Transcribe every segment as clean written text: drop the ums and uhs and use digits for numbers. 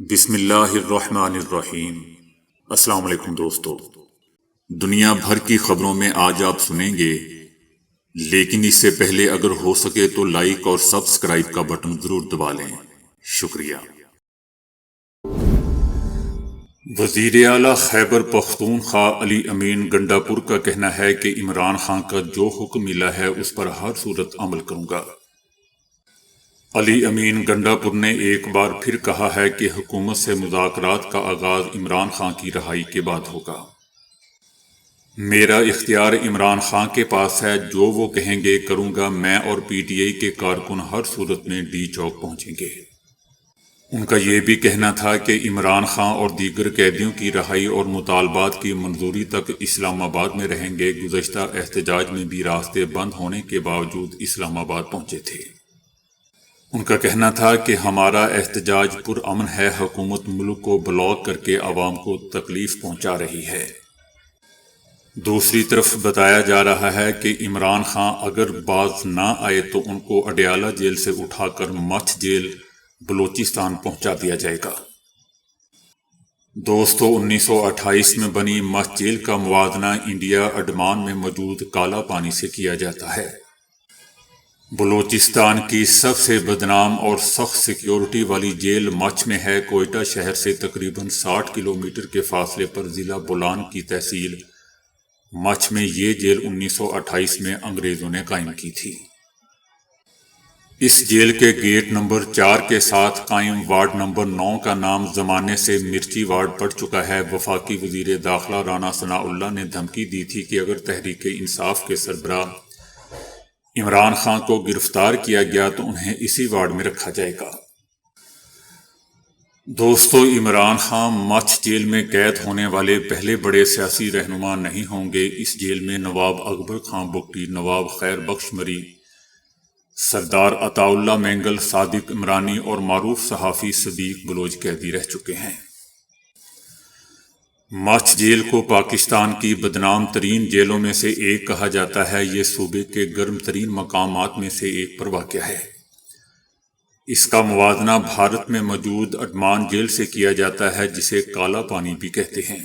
بسم اللہ الرحمن الرحیم۔ السلام علیکم دوستو، دنیا بھر کی خبروں میں آج آپ سنیں گے، لیکن اس سے پہلے اگر ہو سکے تو لائک اور سبسکرائب کا بٹن ضرور دبا لیں۔ شکریہ۔ وزیر اعلیٰ خیبر پختونخوا علی امین گنڈاپور کا کہنا ہے کہ عمران خان کا جو حکم ملا ہے اس پر ہر صورت عمل کروں گا۔ علی امین گنڈاپور نے ایک بار پھر کہا ہے کہ حکومت سے مذاکرات کا آغاز عمران خان کی رہائی کے بعد ہوگا۔ میرا اختیار عمران خان کے پاس ہے، جو وہ کہیں گے کروں گا۔ میں اور پی ٹی آئی کے کارکن ہر صورت میں ڈی چوک پہنچیں گے۔ ان کا یہ بھی کہنا تھا کہ عمران خان اور دیگر قیدیوں کی رہائی اور مطالبات کی منظوری تک اسلام آباد میں رہیں گے۔ گزشتہ احتجاج میں بھی راستے بند ہونے کے باوجود اسلام آباد پہنچے تھے۔ ان کا کہنا تھا کہ ہمارا احتجاج پرامن ہے، حکومت ملک کو بلاک کر کے عوام کو تکلیف پہنچا رہی ہے۔ دوسری طرف بتایا جا رہا ہے کہ عمران خان اگر باز نہ آئے تو ان کو اڈیالہ جیل سے اٹھا کر مچھ جیل بلوچستان پہنچا دیا جائے گا۔ دوستو، 1928 میں بنی مچھ جیل کا موازنہ انڈیا انڈمان میں موجود کالا پانی سے کیا جاتا ہے۔ بلوچستان کی سب سے بدنام اور سخت سیکیورٹی والی جیل مچھ میں ہے۔ کوئٹہ شہر سے تقریباً 60 کلومیٹر کے فاصلے پر ضلع بولان کی تحصیل مچھ میں یہ جیل 1928 میں انگریزوں نے قائم کی تھی۔ اس جیل کے گیٹ نمبر 4 کے ساتھ قائم وارڈ نمبر 9 کا نام زمانے سے مرچی وارڈ پڑ چکا ہے۔ وفاقی وزیر داخلہ رانا ثناء اللہ نے دھمکی دی تھی کہ اگر تحریک انصاف کے سربراہ عمران خان کو گرفتار کیا گیا تو انہیں اسی وارڈ میں رکھا جائے گا۔ دوستو، عمران خان مچھ جیل میں قید ہونے والے پہلے بڑے سیاسی رہنما نہیں ہوں گے۔ اس جیل میں نواب اکبر خان بگٹی، نواب خیر بخش مری، سردار عطا اللہ مینگل، صادق عمرانی اور معروف صحافی صدیق بلوچ قیدی رہ چکے ہیں۔ مچھ جیل کو پاکستان کی بدنام ترین جیلوں میں سے ایک کہا جاتا ہے۔ یہ صوبے کے گرم ترین مقامات میں سے ایک پر واقع ہے۔ اس کا موازنہ بھارت میں موجود انڈمان جیل سے کیا جاتا ہے، جسے کالا پانی بھی کہتے ہیں۔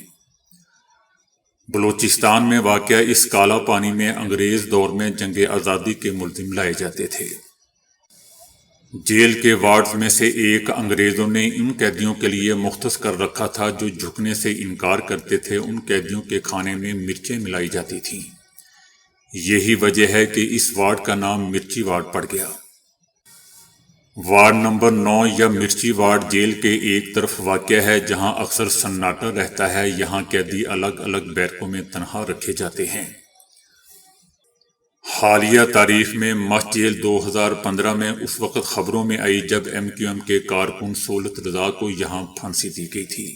بلوچستان میں واقع اس کالا پانی میں انگریز دور میں جنگ آزادی کے ملزم لائے جاتے تھے۔ جیل کے وارڈز میں سے ایک انگریزوں نے ان قیدیوں کے لیے مختص کر رکھا تھا جو جھکنے سے انکار کرتے تھے۔ ان قیدیوں کے کھانے میں مرچیں ملائی جاتی تھیں۔ یہی وجہ ہے کہ اس وارڈ کا نام مرچی وارڈ پڑ گیا۔ وارڈ نمبر 9 یا مرچی وارڈ جیل کے ایک طرف واقع ہے، جہاں اکثر سناٹا رہتا ہے۔ یہاں قیدی الگ الگ بیرکوں میں تنہا رکھے جاتے ہیں۔ حالیہ تاریخ میں مچھ جیل 2015 میں اس وقت خبروں میں آئی جب ایم کیو ایم کے کارکن سہولت رضا کو یہاں پھانسی دی گئی تھی۔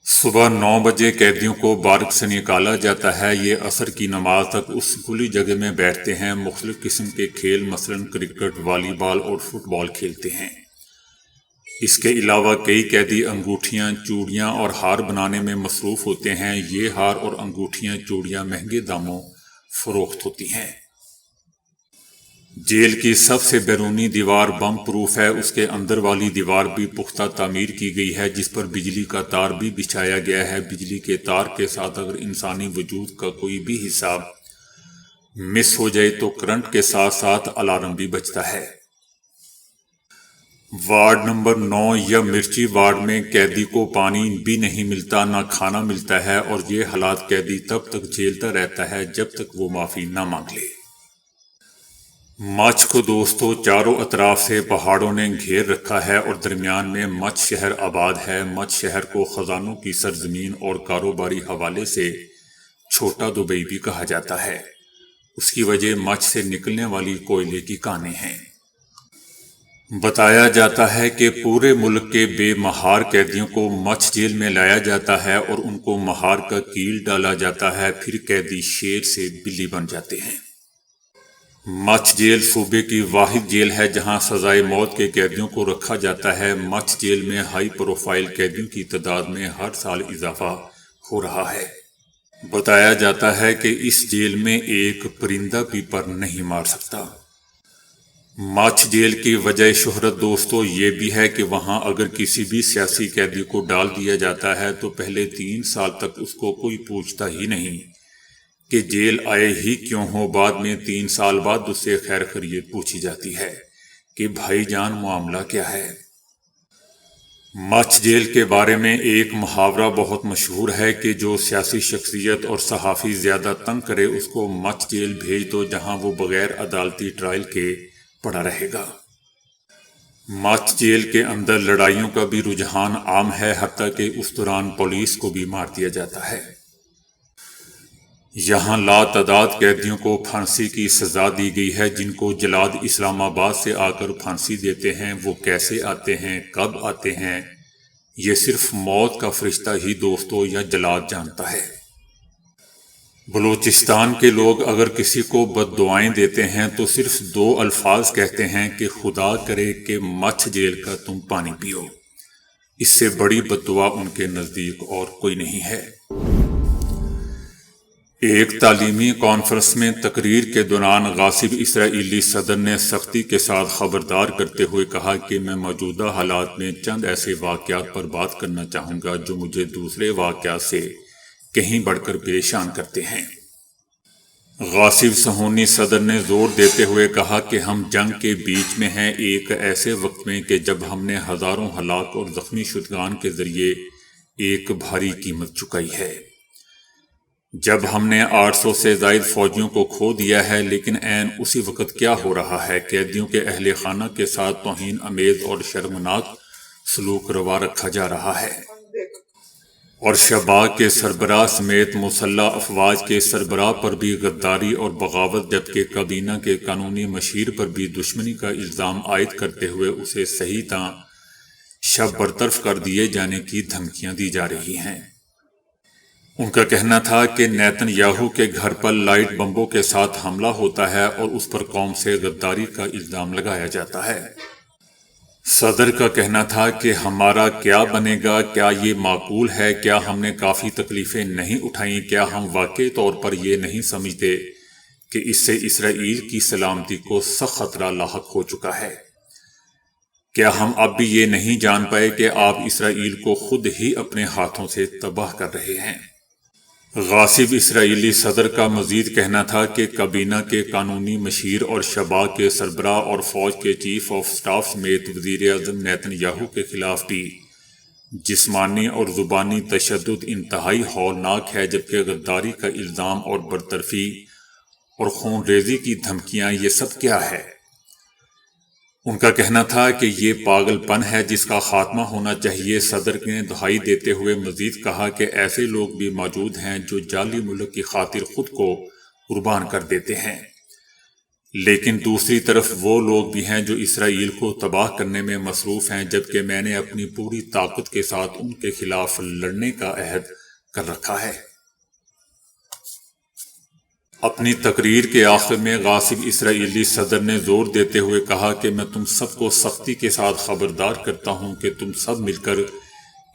صبح 9 بجے قیدیوں کو بارک سے نکالا جاتا ہے۔ یہ عصر کی نماز تک اس کھلی جگہ میں بیٹھتے ہیں۔ مختلف قسم کے کھیل مثلاً کرکٹ، والی بال اور فٹ بال کھیلتے ہیں۔ اس کے علاوہ کئی قیدی انگوٹھیاں، چوڑیاں اور ہار بنانے میں مصروف ہوتے ہیں۔ یہ ہار اور انگوٹھیاں، چوڑیاں مہنگے داموں فروخت ہوتی ہیں۔ جیل کی سب سے بیرونی دیوار بم پروف ہے۔ اس کے اندر والی دیوار بھی پختہ تعمیر کی گئی ہے، جس پر بجلی کا تار بھی بچھایا گیا ہے۔ بجلی کے تار کے ساتھ اگر انسانی وجود کا کوئی بھی حصہ مس ہو جائے تو کرنٹ کے ساتھ ساتھ الارم بھی بجتا ہے۔ وارڈ نمبر 9 یا مرچی وارڈ میں قیدی کو پانی بھی نہیں ملتا، نہ کھانا ملتا ہے، اور یہ حالات قیدی تب تک جھیلتا رہتا ہے جب تک وہ معافی نہ مانگ لے۔ مچھ کو دوستو چاروں اطراف سے پہاڑوں نے گھیر رکھا ہے اور درمیان میں مچھ شہر آباد ہے۔ مچھ شہر کو خزانوں کی سرزمین اور کاروباری حوالے سے چھوٹا دبئی بھی کہا جاتا ہے۔ اس کی وجہ مچھ سے نکلنے والی کوئلے کی کانیں ہیں۔ بتایا جاتا ہے کہ پورے ملک کے بے مہار قیدیوں کو مچھ جیل میں لایا جاتا ہے اور ان کو مہار کا کیل ڈالا جاتا ہے، پھر قیدی شیر سے بلی بن جاتے ہیں۔ مچھ جیل صوبے کی واحد جیل ہے جہاں سزائے موت کے قیدیوں کو رکھا جاتا ہے۔ مچھ جیل میں ہائی پروفائل قیدیوں کی تعداد میں ہر سال اضافہ ہو رہا ہے۔ بتایا جاتا ہے کہ اس جیل میں ایک پرندہ بھی پر نہیں مار سکتا۔ ماچھ جیل کی وجہ شہرت دوستو یہ بھی ہے کہ وہاں اگر کسی بھی سیاسی قیدی کو ڈال دیا جاتا ہے تو پہلے 3 سال تک اس کو کوئی پوچھتا ہی نہیں کہ جیل آئے ہی کیوں ہو۔ بعد میں 3 سال بعد اس سے خیر خیریت پوچھی جاتی ہے کہ بھائی جان معاملہ کیا ہے۔ ماچھ جیل کے بارے میں ایک محاورہ بہت مشہور ہے کہ جو سیاسی شخصیت اور صحافی زیادہ تنگ کرے اس کو ماچھ جیل بھیج دو، جہاں وہ بغیر عدالتی ٹرائل کے پڑا رہے گا۔ ماچھ جیل کے اندر لڑائیوں کا بھی رجحان عام ہے، حتیٰ کہ اس دوران پولیس کو بھی مار دیا جاتا ہے۔ یہاں لا تعداد قیدیوں کو پھانسی کی سزا دی گئی ہے، جن کو جلاد اسلام آباد سے آ کر پھانسی دیتے ہیں۔ وہ کیسے آتے ہیں، کب آتے ہیں، یہ صرف موت کا فرشتہ ہی دوستو یا جلاد جانتا ہے۔ بلوچستان کے لوگ اگر کسی کو بد دعائیں دیتے ہیں تو صرف 2 الفاظ کہتے ہیں کہ خدا کرے کہ ماچھ جیل کا تم پانی پیو۔ اس سے بڑی بد دعا ان کے نزدیک اور کوئی نہیں ہے۔ ایک تعلیمی کانفرنس میں تقریر کے دوران غاصب اسرائیلی صدر نے سختی کے ساتھ خبردار کرتے ہوئے کہا کہ میں موجودہ حالات میں چند ایسے واقعات پر بات کرنا چاہوں گا جو مجھے دوسرے واقعات سے کہیں بڑھ کر پریشان کرتے ہیں۔ غاصب صہیونی صدر نے زور دیتے ہوئے کہا کہ ہم جنگ کے بیچ میں ہیں، ایک ایسے وقت میں کہ جب ہم نے ہزاروں ہلاک اور زخمی شدگان کے ذریعے ایک بھاری قیمت چکائی ہے، جب ہم نے 800 سے زائد فوجیوں کو کھو دیا ہے، لیکن عین اسی وقت کیا ہو رہا ہے، قیدیوں کے اہل خانہ کے ساتھ توہین آمیز اور شرمناک سلوک روا رکھا جا رہا ہے، اور شباب کے سربراہ سمیت مسلح افواج کے سربراہ پر بھی غداری اور بغاوت، جبکہ کابینہ کے قانونی مشیر پر بھی دشمنی کا الزام عائد کرتے ہوئے اسے صحیح طرح شب برطرف کر دیے جانے کی دھمکیاں دی جا رہی ہیں۔ ان کا کہنا تھا کہ نیتن یاہو کے گھر پر لائٹ بمبوں کے ساتھ حملہ ہوتا ہے اور اس پر قوم سے غداری کا الزام لگایا جاتا ہے۔ صدر کا کہنا تھا کہ ہمارا کیا بنے گا، کیا یہ معقول ہے، کیا ہم نے کافی تکلیفیں نہیں اٹھائیں، کیا ہم واقعی طور پر یہ نہیں سمجھتے کہ اس سے اسرائیل کی سلامتی کو سخت خطرہ لاحق ہو چکا ہے؟ کیا ہم اب بھی یہ نہیں جان پائے کہ آپ اسرائیل کو خود ہی اپنے ہاتھوں سے تباہ کر رہے ہیں؟ غاصب اسرائیلی صدر کا مزید کہنا تھا کہ کابینہ کے قانونی مشیر اور شباب کے سربراہ اور فوج کے چیف آف سٹاف سمیت وزیر اعظم نیتن یاہو کے خلاف بھی جسمانی اور زبانی تشدد انتہائی ہولناک ہے، جبکہ غداری کا الزام اور برطرفی اور خون ریزی کی دھمکیاں، یہ سب کیا ہے؟ ان کا کہنا تھا کہ یہ پاگل پن ہے جس کا خاتمہ ہونا چاہیے۔ صدر نے دہائی دیتے ہوئے مزید کہا کہ ایسے لوگ بھی موجود ہیں جو جعلی ملک کی خاطر خود کو قربان کر دیتے ہیں، لیکن دوسری طرف وہ لوگ بھی ہیں جو اسرائیل کو تباہ کرنے میں مصروف ہیں، جبکہ میں نے اپنی پوری طاقت کے ساتھ ان کے خلاف لڑنے کا عہد کر رکھا ہے۔ اپنی تقریر کے آخر میں غاصب اسرائیلی صدر نے زور دیتے ہوئے کہا کہ میں تم سب کو سختی کے ساتھ خبردار کرتا ہوں کہ تم سب مل کر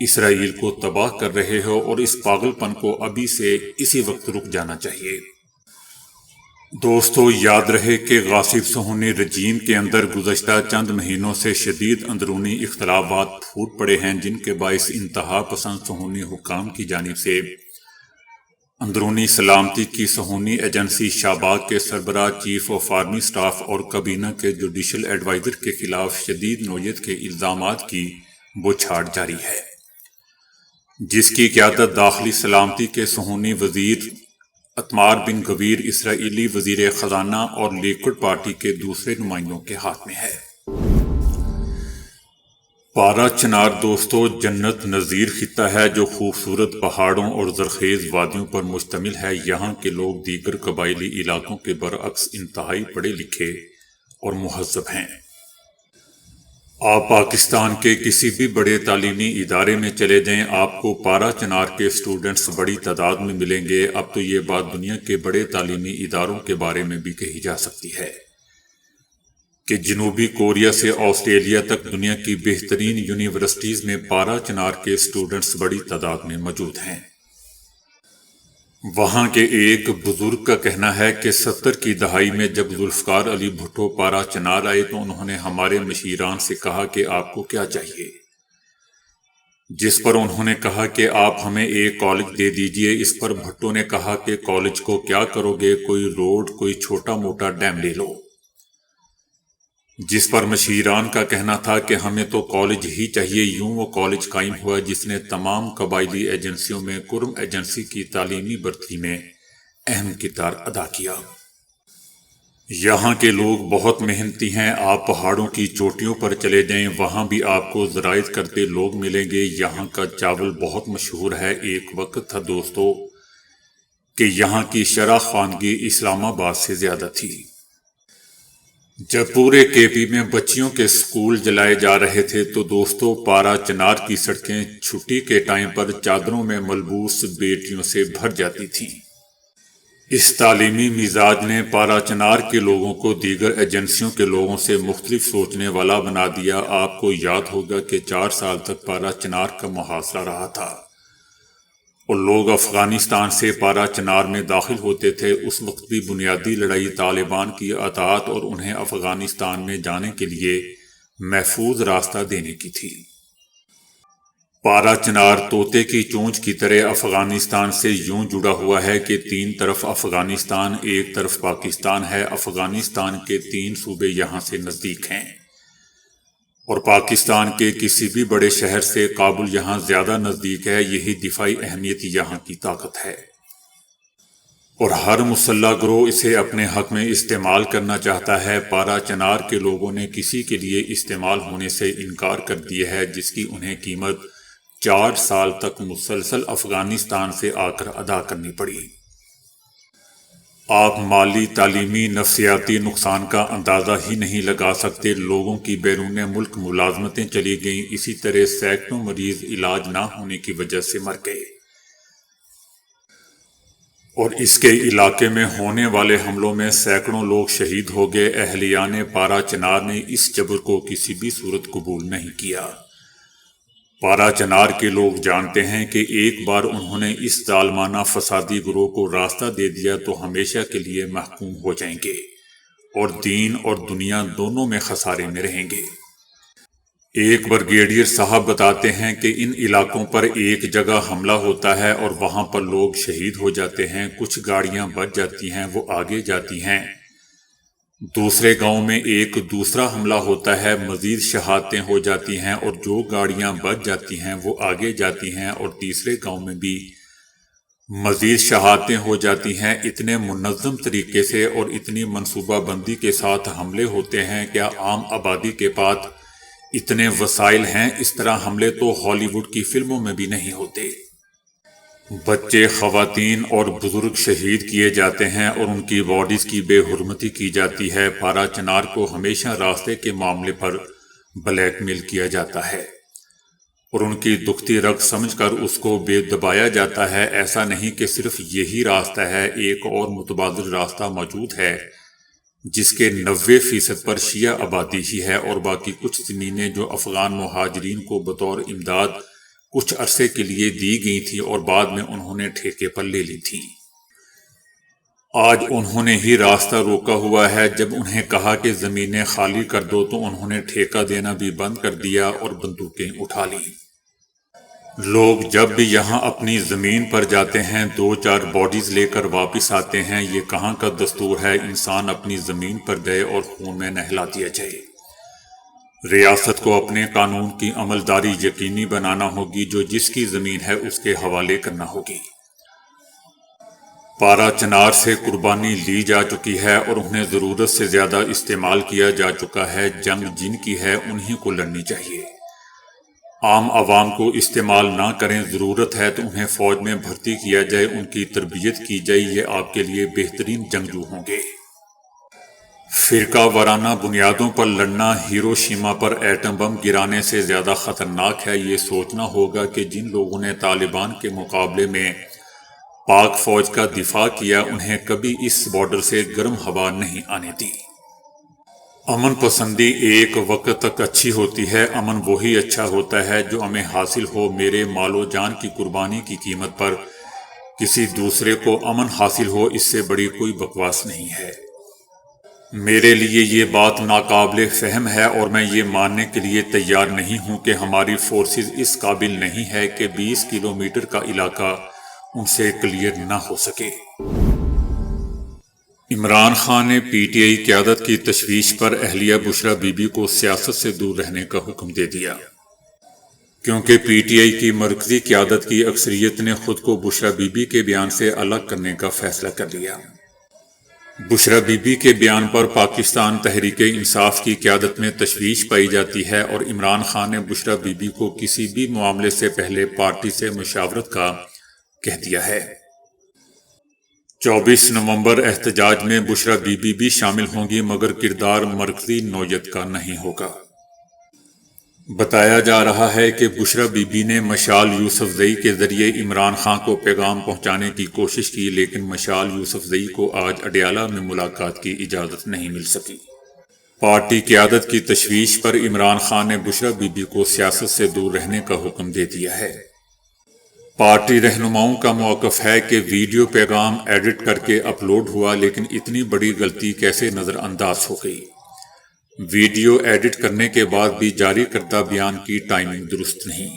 اسرائیل کو تباہ کر رہے ہو، اور اس پاگل پن کو ابھی سے اسی وقت رک جانا چاہیے۔ دوستو، یاد رہے کہ غاصب صہیونی رجیم کے اندر گزشتہ چند مہینوں سے شدید اندرونی اختلافات پھوٹ پڑے ہیں، جن کے باعث انتہا پسند صہیونی حکام کی جانب سے اندرونی سلامتی کی صہیونی ایجنسی شاباک کے سربراہ، چیف آف آرمی سٹاف اور کابینہ کے جوڈیشل ایڈوائزر کے خلاف شدید نوعیت کے الزامات کی بوچھاڑ جاری ہے، جس کی قیادت داخلی سلامتی کے صہیونی وزیر اتمار بن گویر، اسرائیلی وزیر خزانہ اور لیکوڈ پارٹی کے دوسرے نمائندوں کے ہاتھ میں ہے۔ پارا چنار دوستو جنت نظیر خطہ ہے جو خوبصورت پہاڑوں اور زرخیز وادیوں پر مشتمل ہے۔ یہاں کے لوگ دیگر قبائلی علاقوں کے برعکس انتہائی پڑھے لکھے اور مہذب ہیں۔ آپ پاکستان کے کسی بھی بڑے تعلیمی ادارے میں چلے جائیں، آپ کو پارا چنار کے اسٹوڈنٹس بڑی تعداد میں ملیں گے۔ اب تو یہ بات دنیا کے بڑے تعلیمی اداروں کے بارے میں بھی کہی جا سکتی ہے کہ جنوبی کوریا سے آسٹریلیا تک دنیا کی بہترین یونیورسٹیز میں پارا چنار کے اسٹوڈنٹس بڑی تعداد میں موجود ہیں۔ وہاں کے ایک بزرگ کا کہنا ہے کہ 70 کی دہائی میں جب ذوالفقار علی بھٹو پارا چنار آئے تو انہوں نے ہمارے مشیران سے کہا کہ آپ کو کیا چاہیے، جس پر انہوں نے کہا کہ آپ ہمیں ایک کالج دے دیجئے۔ اس پر بھٹو نے کہا کہ کالج کو کیا کرو گے، کوئی روڈ، کوئی چھوٹا موٹا ڈیم لے لو، جس پر مشیران کا کہنا تھا کہ ہمیں تو کالج ہی چاہیے۔ یوں وہ کالج قائم ہوا جس نے تمام قبائلی ایجنسیوں میں کرم ایجنسی کی تعلیمی برتری میں اہم کردار ادا کیا۔ یہاں کے لوگ بہت محنتی ہیں، آپ پہاڑوں کی چوٹیوں پر چلے جائیں، وہاں بھی آپ کو زراعت کرتے لوگ ملیں گے۔ یہاں کا چاول بہت مشہور ہے۔ ایک وقت تھا دوستو کہ یہاں کی شرح خواندگی اسلام آباد سے زیادہ تھی۔ جب پورے کے پی میں بچیوں کے سکول جلائے جا رہے تھے تو دوستو پارا چنار کی سڑکیں چھٹی کے ٹائم پر چادروں میں ملبوس بیٹیوں سے بھر جاتی تھیں۔ اس تعلیمی مزاج نے پارا چنار کے لوگوں کو دیگر ایجنسیوں کے لوگوں سے مختلف سوچنے والا بنا دیا۔ آپ کو یاد ہوگا کہ 4 سال تک پارا چنار کا محاصرہ رہا تھا اور لوگ افغانستان سے پارا چنار میں داخل ہوتے تھے۔ اس وقت بھی بنیادی لڑائی طالبان کی اطاعت اور انہیں افغانستان میں جانے کے لیے محفوظ راستہ دینے کی تھی۔ پارا چنار طوطے کی چونچ کی طرح افغانستان سے یوں جڑا ہوا ہے کہ 3 طرف افغانستان، ایک طرف پاکستان ہے۔ افغانستان کے 3 صوبے یہاں سے نزدیک ہیں اور پاکستان کے کسی بھی بڑے شہر سے کابل یہاں زیادہ نزدیک ہے۔ یہی دفاعی اہمیت یہاں کی طاقت ہے اور ہر مسلح گروہ اسے اپنے حق میں استعمال کرنا چاہتا ہے۔ پارا چنار کے لوگوں نے کسی کے لیے استعمال ہونے سے انکار کر دیا ہے، جس کی انہیں قیمت 4 سال تک مسلسل افغانستان سے آ کر ادا کرنی پڑی۔ آپ مالی، تعلیمی، نفسیاتی نقصان کا اندازہ ہی نہیں لگا سکتے۔ لوگوں کی بیرون ملک ملازمتیں چلی گئیں، اسی طرح سینکڑوں مریض علاج نہ ہونے کی وجہ سے مر گئے اور اس کے علاقے میں ہونے والے حملوں میں سینکڑوں لوگ شہید ہو گئے۔ اہلیان پارا چنار نے اس جبر کو کسی بھی صورت قبول نہیں کیا۔ پارا چنار کے لوگ جانتے ہیں کہ ایک بار انہوں نے اس ظالمانہ فسادی گروہ کو راستہ دے دیا تو ہمیشہ کے لیے محکوم ہو جائیں گے اور دین اور دنیا دونوں میں خسارے میں رہیں گے۔ ایک بریگیڈیئر صاحب بتاتے ہیں کہ ان علاقوں پر ایک جگہ حملہ ہوتا ہے اور وہاں پر لوگ شہید ہو جاتے ہیں، کچھ گاڑیاں بچ جاتی ہیں، وہ آگے جاتی ہیں۔ دوسرے گاؤں میں ایک دوسرا حملہ ہوتا ہے، مزید شہادتیں ہو جاتی ہیں اور جو گاڑیاں بچ جاتی ہیں وہ آگے جاتی ہیں اور تیسرے گاؤں میں بھی مزید شہادتیں ہو جاتی ہیں۔ اتنے منظم طریقے سے اور اتنی منصوبہ بندی کے ساتھ حملے ہوتے ہیں۔ کیا عام آبادی کے پاس اتنے وسائل ہیں؟ اس طرح حملے تو ہالی ووڈ کی فلموں میں بھی نہیں ہوتے۔ بچے، خواتین اور بزرگ شہید کیے جاتے ہیں اور ان کی باڈیز کی بے حرمتی کی جاتی ہے۔ پارا چنار کو ہمیشہ راستے کے معاملے پر بلیک میل کیا جاتا ہے اور ان کی دکھتی رگ سمجھ کر اس کو بے دبایا جاتا ہے۔ ایسا نہیں کہ صرف یہی راستہ ہے، ایک اور متبادل راستہ موجود ہے جس کے 90% پر شیعہ آبادی ہی ہے اور باقی کچھ زمینیں جو افغان مہاجرین کو بطور امداد کچھ عرصے کے لیے دی گئی تھی اور بعد میں انہوں نے ٹھیکے پر لے لی تھی۔ آج انہوں نے ہی راستہ روکا ہوا ہے۔ جب انہیں کہا کہ زمینیں خالی کر دو تو انہوں نے ٹھیکہ دینا بھی بند کر دیا اور بندوقیں اٹھا لی۔ لوگ جب بھی یہاں اپنی زمین پر جاتے ہیں 2-4 باڈیز لے کر واپس آتے ہیں۔ یہ کہاں کا دستور ہے؟ انسان اپنی زمین پر گئے اور خون میں نہلا دیا جائے۔ ریاست کو اپنے قانون کی عملداری یقینی بنانا ہوگی، جو جس کی زمین ہے اس کے حوالے کرنا ہوگی۔ پارا چنار سے قربانی لی جا چکی ہے اور انہیں ضرورت سے زیادہ استعمال کیا جا چکا ہے۔ جنگ جن کی ہے انہی کو لڑنی چاہیے، عام عوام کو استعمال نہ کریں۔ ضرورت ہے تو انہیں فوج میں بھرتی کیا جائے، ان کی تربیت کی جائے، یہ آپ کے لیے بہترین جنگجو ہوں گے۔ فرقہ وارانہ بنیادوں پر لڑنا ہیروشیما پر ایٹم بم گرانے سے زیادہ خطرناک ہے۔ یہ سوچنا ہوگا کہ جن لوگوں نے طالبان کے مقابلے میں پاک فوج کا دفاع کیا انہیں کبھی اس بارڈر سے گرم ہوا نہیں آنے دی۔ امن پسندی ایک وقت تک اچھی ہوتی ہے، امن وہی اچھا ہوتا ہے جو ہمیں حاصل ہو۔ میرے مال و جان کی قربانی کی قیمت پر کسی دوسرے کو امن حاصل ہو، اس سے بڑی کوئی بکواس نہیں ہے۔ میرے لیے یہ بات ناقابل فہم ہے اور میں یہ ماننے کے لیے تیار نہیں ہوں کہ ہماری فورسز اس قابل نہیں ہے کہ 20 کلومیٹر کا علاقہ ان سے کلیئر نہ ہو سکے۔ عمران خان نے پی ٹی آئی قیادت کی تشویش پر اہلیہ بشریٰ بی بی کو سیاست سے دور رہنے کا حکم دے دیا، کیونکہ پی ٹی آئی کی مرکزی قیادت کی اکثریت نے خود کو بشریٰ بی بی کے بیان سے الگ کرنے کا فیصلہ کر لیا۔ بشریٰ بی بی کے بیان پر پاکستان تحریک انصاف کی قیادت میں تشویش پائی جاتی ہے اور عمران خان نے بشریٰ بی بی کو کسی بھی معاملے سے پہلے پارٹی سے مشاورت کا کہہ دیا ہے۔ 24 نومبر احتجاج میں بشریٰ بی بی بھی شامل ہوں گی، مگر کردار مرکزی نوعیت کا نہیں ہوگا۔ بتایا جا رہا ہے کہ بشریٰ بی بی نے مشال یوسفزئی کے ذریعے عمران خان کو پیغام پہنچانے کی کوشش کی، لیکن مشال یوسفزئی کو آج اڈیالہ میں ملاقات کی اجازت نہیں مل سکی۔ پارٹی قیادت کی تشویش پر عمران خان نے بشریٰ بی بی کو سیاست سے دور رہنے کا حکم دے دیا ہے۔ پارٹی رہنماؤں کا موقف ہے کہ ویڈیو پیغام ایڈٹ کر کے اپلوڈ ہوا، لیکن اتنی بڑی غلطی کیسے نظر انداز ہو گئی؟ ویڈیو ایڈٹ کرنے کے بعد بھی جاری کردہ بیان کی ٹائمنگ درست نہیں۔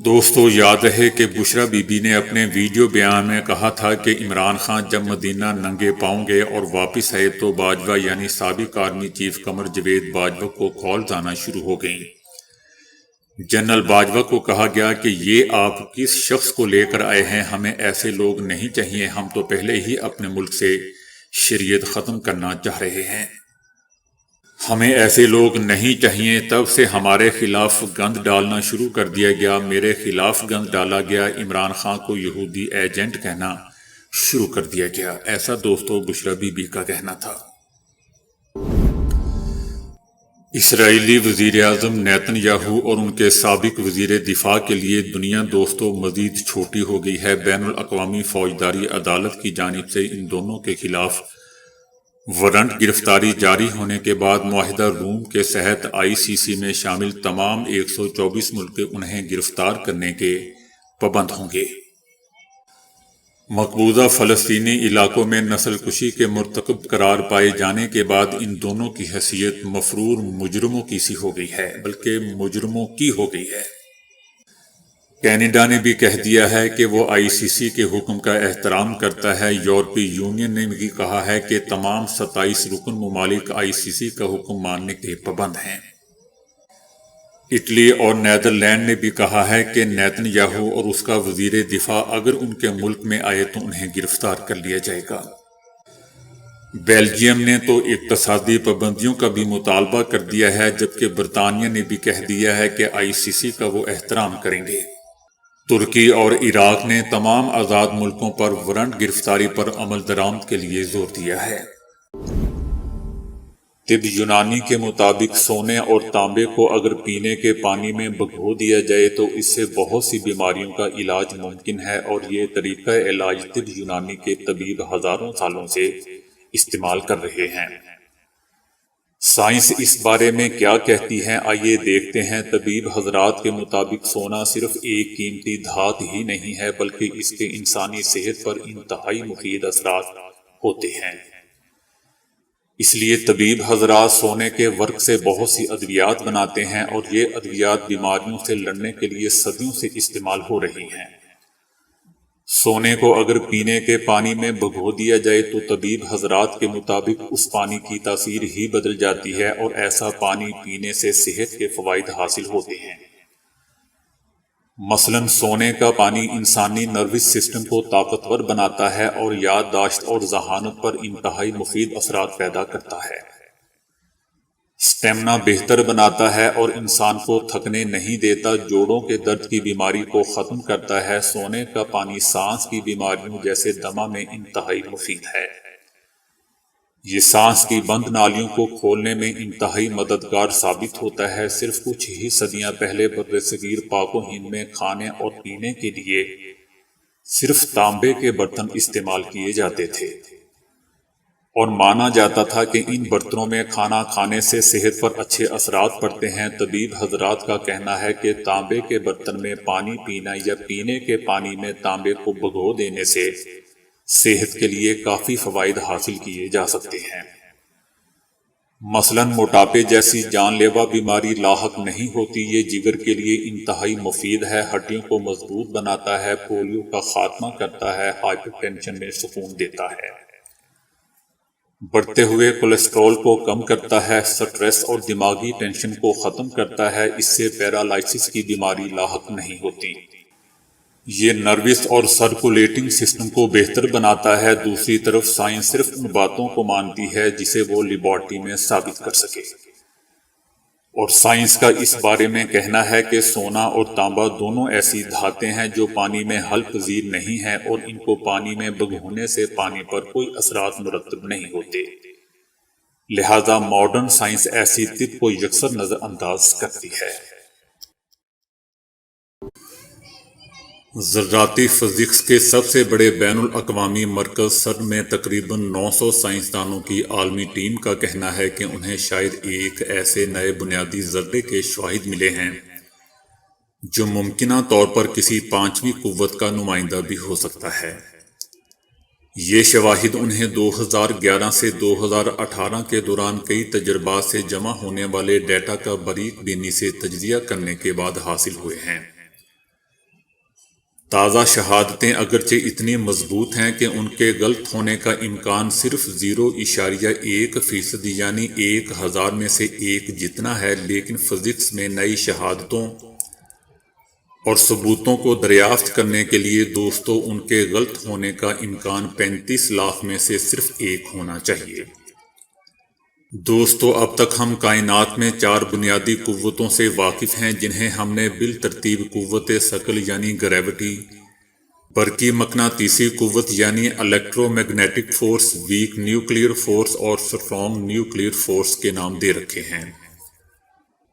دوستو، یاد رہے کہ بشریٰ بی بی نے اپنے ویڈیو بیان میں کہا تھا کہ عمران خان جب مدینہ ننگے پاؤں گئے اور واپس آئے تو باجوہ یعنی سابق آرمی چیف قمر جاوید باجوہ کو کالز آنا شروع ہو گئیں۔ جنرل باجوہ کو کہا گیا کہ یہ آپ کس شخص کو لے کر آئے ہیں؟ ہمیں ایسے لوگ نہیں چاہیے، ہم تو پہلے ہی اپنے ملک سے شریعت ختم کرنا چاہ رہے ہیں، ہمیں ایسے لوگ نہیں چاہیے۔ تب سے ہمارے خلاف گند ڈالنا شروع کر دیا گیا، میرے خلاف گند ڈالا گیا، عمران خان کو یہودی ایجنٹ کہنا شروع کر دیا گیا۔ ایسا دوستو بشریٰ بی بی کا کہنا تھا۔ اسرائیلی وزیراعظم نیتن یاہو اور ان کے سابق وزیر دفاع کے لیے دنیا دوستو مزید چھوٹی ہو گئی ہے۔ بین الاقوامی فوجداری عدالت کی جانب سے ان دونوں کے خلاف وارنٹ گرفتاری جاری ہونے کے بعد معاہدہ روم کے تحت آئی سی سی میں شامل تمام 124 ملک انہیں گرفتار کرنے کے پابند ہوں گے۔ مقبوضہ فلسطینی علاقوں میں نسل کشی کے مرتکب قرار پائے جانے کے بعد ان دونوں کی حیثیت مفرور مجرموں کی سی ہو گئی ہے، بلکہ مجرموں کی ہو گئی ہے۔ کینیڈا نے بھی کہہ دیا ہے کہ وہ آئی سی سی کے حکم کا احترام کرتا ہے۔ یورپی یونین نے بھی کہا ہے کہ تمام 27 رکن ممالک آئی سی سی کا حکم ماننے کے پابند ہیں۔ اٹلی اور نیدرلینڈ نے بھی کہا ہے کہ نیتن یاہو اور اس کا وزیر دفاع اگر ان کے ملک میں آئے تو انہیں گرفتار کر لیا جائے گا۔ بیلجیم نے تو اقتصادی پابندیوں کا بھی مطالبہ کر دیا ہے، جبکہ برطانیہ نے بھی کہہ دیا ہے کہ آئی سی سی کا وہ احترام کریں گے۔ ترکی اور عراق نے تمام آزاد ملکوں پر وارنٹ گرفتاری پر عمل درآمد کے لیے زور دیا ہے۔ طب یونانی کے مطابق سونے اور تانبے کو اگر پینے کے پانی میں بھگو دیا جائے تو اس سے بہت سی بیماریوں کا علاج ممکن ہے، اور یہ طریقہ علاج طب یونانی کے طبیب ہزاروں سالوں سے استعمال کر رہے ہیں۔ سائنس اس بارے میں کیا کہتی ہے، آئیے دیکھتے ہیں۔ طبیب حضرات کے مطابق سونا صرف ایک قیمتی دھات ہی نہیں ہے، بلکہ اس کے انسانی صحت پر انتہائی مفید اثرات ہوتے ہیں۔ اس لیے طبیب حضرات سونے کے ورق سے بہت سی ادویات بناتے ہیں، اور یہ ادویات بیماریوں سے لڑنے کے لیے صدیوں سے استعمال ہو رہی ہیں۔ سونے کو اگر پینے کے پانی میں بھگو دیا جائے تو طبیب حضرات کے مطابق اس پانی کی تاثیر ہی بدل جاتی ہے، اور ایسا پانی پینے سے صحت کے فوائد حاصل ہوتے ہیں۔ مثلاً سونے کا پانی انسانی نروس سسٹم کو طاقتور بناتا ہے اور یادداشت اور ذہانت پر انتہائی مفید اثرات پیدا کرتا ہے۔ سٹیمنا بہتر بناتا ہے اور انسان کو تھکنے نہیں دیتا، جوڑوں کے درد کی بیماری کو ختم کرتا ہے۔ سونے کا پانی سانس کی بیماریوں جیسے دمہ میں انتہائی مفید ہے۔ یہ سانس کی بند نالیوں کو کھولنے میں انتہائی مددگار ثابت ہوتا ہے۔ صرف کچھ ہی صدیاں پہلے برصغیر پاک و ہند میں کھانے اور پینے کے لیے صرف تانبے کے برتن استعمال کیے جاتے تھے۔ اور مانا جاتا تھا کہ ان برتنوں میں کھانا کھانے سے صحت پر اچھے اثرات پڑتے ہیں۔ طبیب حضرات کا کہنا ہے کہ تانبے کے برتن میں پانی پینا یا پینے کے پانی میں تانبے کو بھگو دینے سے صحت کے لیے کافی فوائد حاصل کیے جا سکتے ہیں۔ مثلاً موٹاپے جیسی جان لیوا بیماری لاحق نہیں ہوتی، یہ جگر کے لیے انتہائی مفید ہے، ہڈیوں کو مضبوط بناتا ہے، پولیو کا خاتمہ کرتا ہے، ہائپر ٹینشن میں سکون دیتا ہے، بڑھتے ہوئے کولیسٹرول کو کم کرتا ہے، سٹریس اور دماغی ٹینشن کو ختم کرتا ہے، اس سے پیرالائسس کی بیماری لاحق نہیں ہوتی۔ یہ نروس اور سرکولیٹنگ سسٹم کو بہتر بناتا ہے۔ دوسری طرف سائنس صرف ان باتوں کو مانتی ہے جسے وہ لیبارٹری میں ثابت کر سکے، اور سائنس کا اس بارے میں کہنا ہے کہ سونا اور تانبا دونوں ایسی دھاتیں ہیں جو پانی میں حل پذیر نہیں ہیں، اور ان کو پانی میں بھگونے سے پانی پر کوئی اثرات مرتب نہیں ہوتے، لہذا ماڈرن سائنس ایسی طب کو یکسر نظر انداز کرتی ہے۔ ذراتی فزکس کے سب سے بڑے بین الاقوامی مرکز سرن میں تقریباً 900 سائنسدانوں کی عالمی ٹیم کا کہنا ہے کہ انہیں شاید ایک ایسے نئے بنیادی ذرے کے شواہد ملے ہیں جو ممکنہ طور پر کسی پانچویں قوت کا نمائندہ بھی ہو سکتا ہے۔ یہ شواہد انہیں 2011 سے 2018 کے دوران کئی تجربات سے جمع ہونے والے ڈیٹا کا باریک بینی سے تجزیہ کرنے کے بعد حاصل ہوئے ہیں۔ تازہ شہادتیں اگرچہ اتنی مضبوط ہیں کہ ان کے غلط ہونے کا امکان صرف 0.1% یعنی 1000 میں سے 1 جتنا ہے، لیکن فزکس میں نئی شہادتوں اور ثبوتوں کو دریافت کرنے کے لیے دوستو ان کے غلط ہونے کا امکان 35 لاکھ میں سے صرف 1 ہونا چاہیے۔ دوستو اب تک ہم کائنات میں 4 بنیادی قوتوں سے واقف ہیں جنہیں ہم نے بالترتیب قوت ثقل یعنی گریوٹی، برقی مقناطیسی قوت یعنی electromagnetic force, weak nuclear force اور اسٹرانگ نیوکلیئر فورس کے نام دے رکھے ہیں۔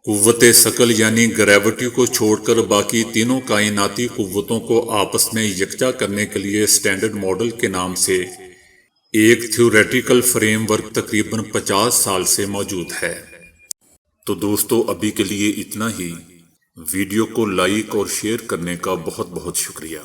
قوت ثقل یعنی گریوٹی کو چھوڑ کر باقی تینوں کائناتی قوتوں کو آپس میں یکجا کرنے کے لیے اسٹینڈرڈ ماڈل کے نام سے ایک تھیوریٹیکل فریم ورک تقریباً 50 سال سے موجود ہے۔ تو دوستو ابھی کے لیے اتنا ہی۔ ویڈیو کو لائک اور شیئر کرنے کا بہت بہت شکریہ۔